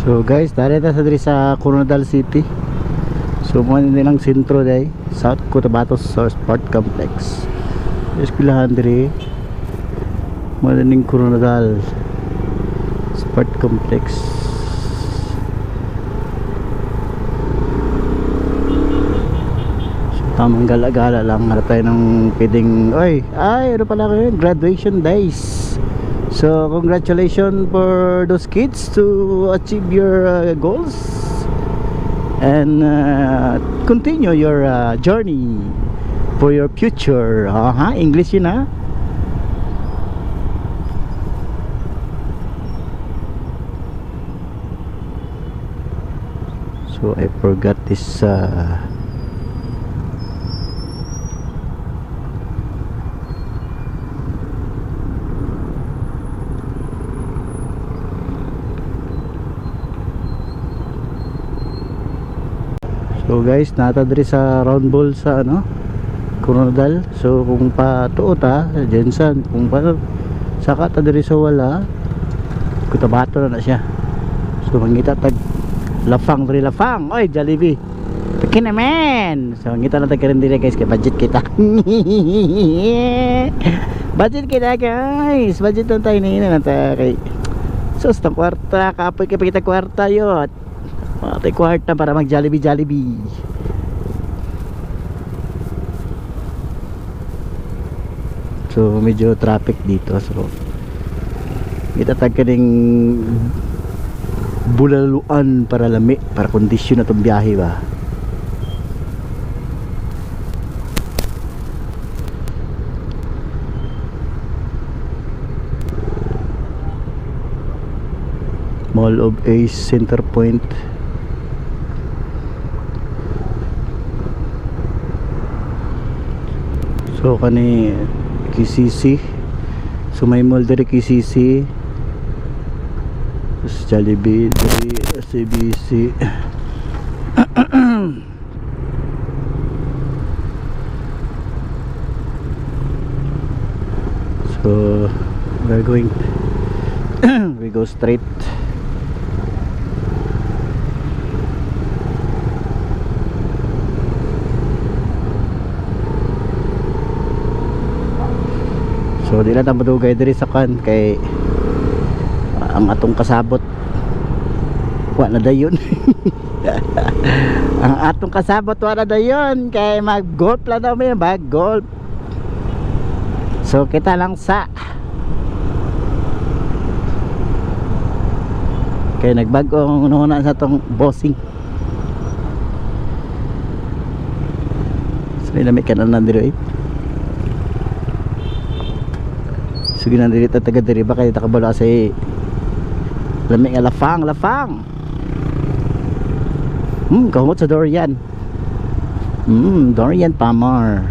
So guys, dali ta sa diri sa Coronadal City. So mo nilang sentro day, South Cotabato Sport Complex. Eskwelahan diri mo ning Coronadal Sport Complex. So tamang gala-gala lang, harap tayo ng pwedeng ano pala kayo, graduation days. So congratulations for those kids to achieve your goals and continue your journey for your future. English yun ha. So I forgot this So guys, nata diri sa round ball sa Coronadal. So kung pa tuot Jensen, kung pa saka ta diri sa wala, Cotabato na siya. So mangita tag lafang diri lafang. Oy, Jollibee. Paki naman. So mangita na tag karon diri guys, kay budget kita. Budget kita guys. Budget na tayo na kay sus tang kwarta, kapoy kay kita kwarta yot. Matay kwarta para mag Jollibee. So medyo traffic dito. So kita tagkaning bulaluan para lami, para kondisyon na itong biyahe ba. Mall of Ace, Center Point. So kani KCC. So may mall diri KCC. Jollibee diri SABC. So we're going we go straight. So di na madugay diri sa kan kay ang atong kasabot wa na dayon. Ang atong kasabot wa na dayon kay mag golf lang daw may bag golf. So kita lang sa kay nagbag-o una sa tong bossing. So lamig ka na nandito sige na dito taga diri ba kay takabalo kasi lamig nga lafang kahumot sa Dorian Dorian Pamar.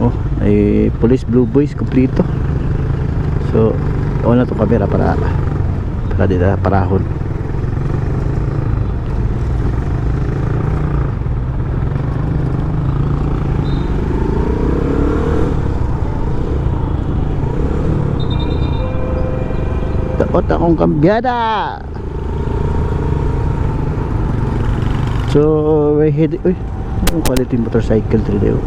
Oh ay police blue boys kompleto. So wala na itong camera para dito parahon. Takot akong kambyada. So we head quality motorcycle today.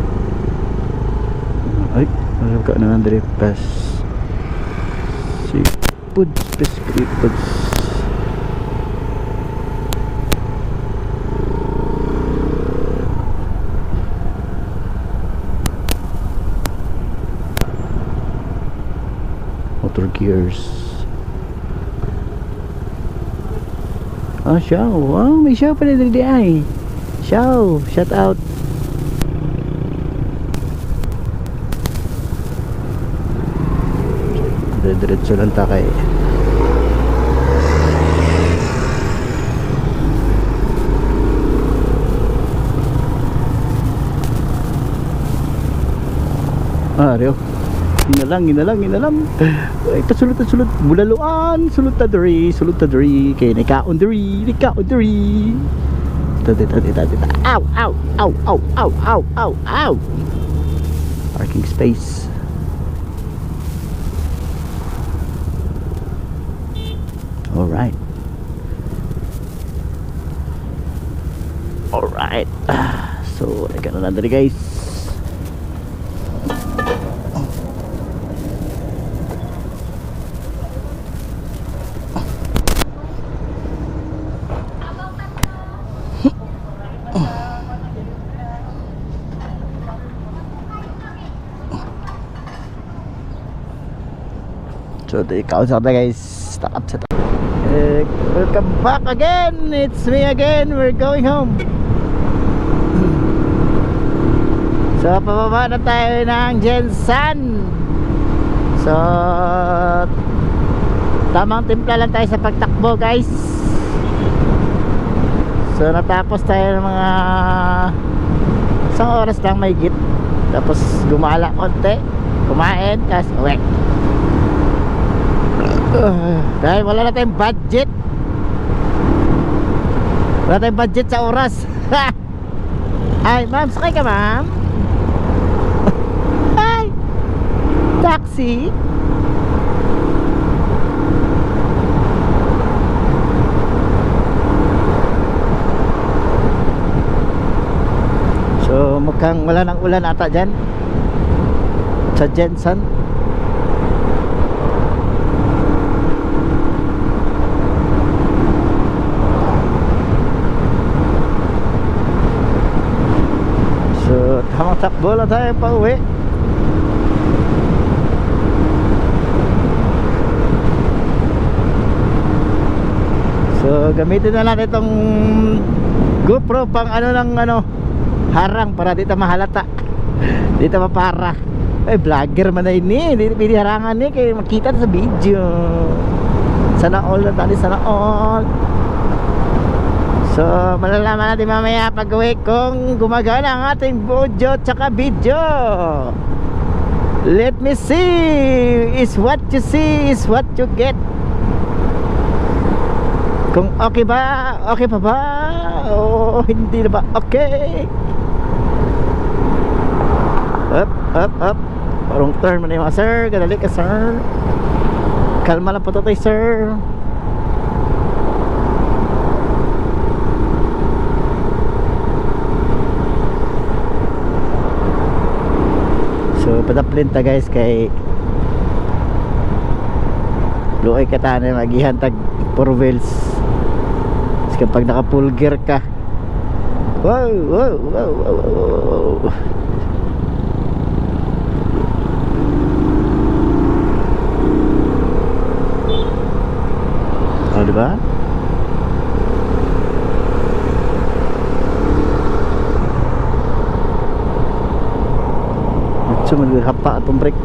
Ay ano ka na nandiri pass seafood foods. Motor gears. Shaw. May Shaw pala dito ay. Shaw, shout out. Diretso lang takay. Rio. Ginalang. Ay, sulot. Bulaluan, sulot ta diri. Kay nikaon diri. Tadita. Ow. Parking space. Alright. So, nagkaroon na dali guys. So, ikaw sa guys. Stop sa welcome back again. It's me again. We're going home. So, pababa na tayo ng Jensan. So, tamang timpla lang tayo sa pagtakbo guys. So, natapos tayo ng mga isang oras lang may git. Tapos, gumala konti, kumain, tapos uwi. Dahil wala na tayong budget. Wala tayong budget sa oras. Ay, ma'am, sakay ka ma'am? Ay, taxi. So mukhang wala nang ulan ata dyan sa Jensan. So tamang takbo lang tayo pa uwi. So gamitin na natin itong GoPro pang ano ng ano, harang para dito mahalata. Dito mapara. Eh vlogger man na ini, dito piniharangan ni kay makita sa video. Sana all na tali, sana all. So malalaman natin mamaya pag uwi kung gumagana ang ating audio tsaka video. Let me see. Is what you see is what you get. Kung okay ba? Okay pa ba? O hindi na ba? Okay. Up. Parang turn man yung mga sir. Ganali ka sir. Kalma lang po tayo sir. So padaplin ta guys kay luoy ka tayo maghihantag 4 wheels. Kapag naka full gear ka, wow. Oh, diba? Medyo maghapa itong brake.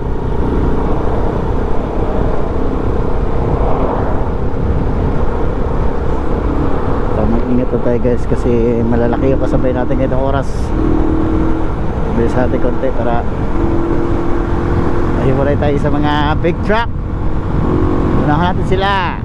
Ingat na tayo guys kasi malalaki yung kasabay natin ngayong oras. Bilis natin konti para mahiwalay tayo sa mga big truck. Unahan natin sila.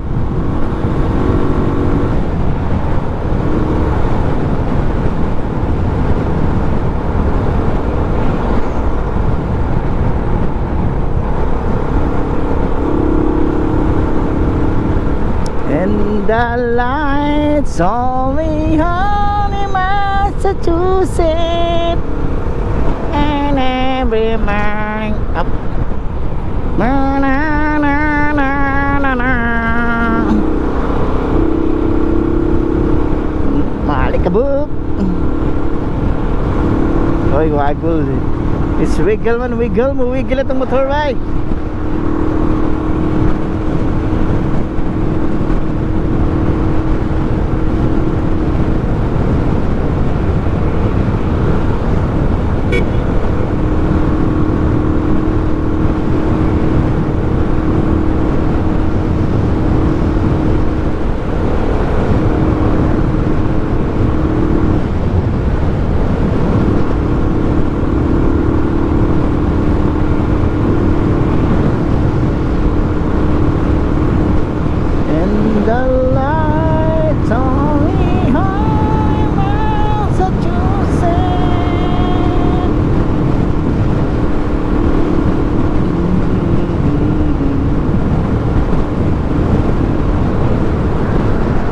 And the lights on me home in Massachusetts. And every morning up. Na na na na na na. Malikabuk. Oy, waggle. It's wiggle man, wiggle mo, wiggle itong motor right.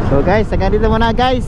So guys, hanggang dito muna guys.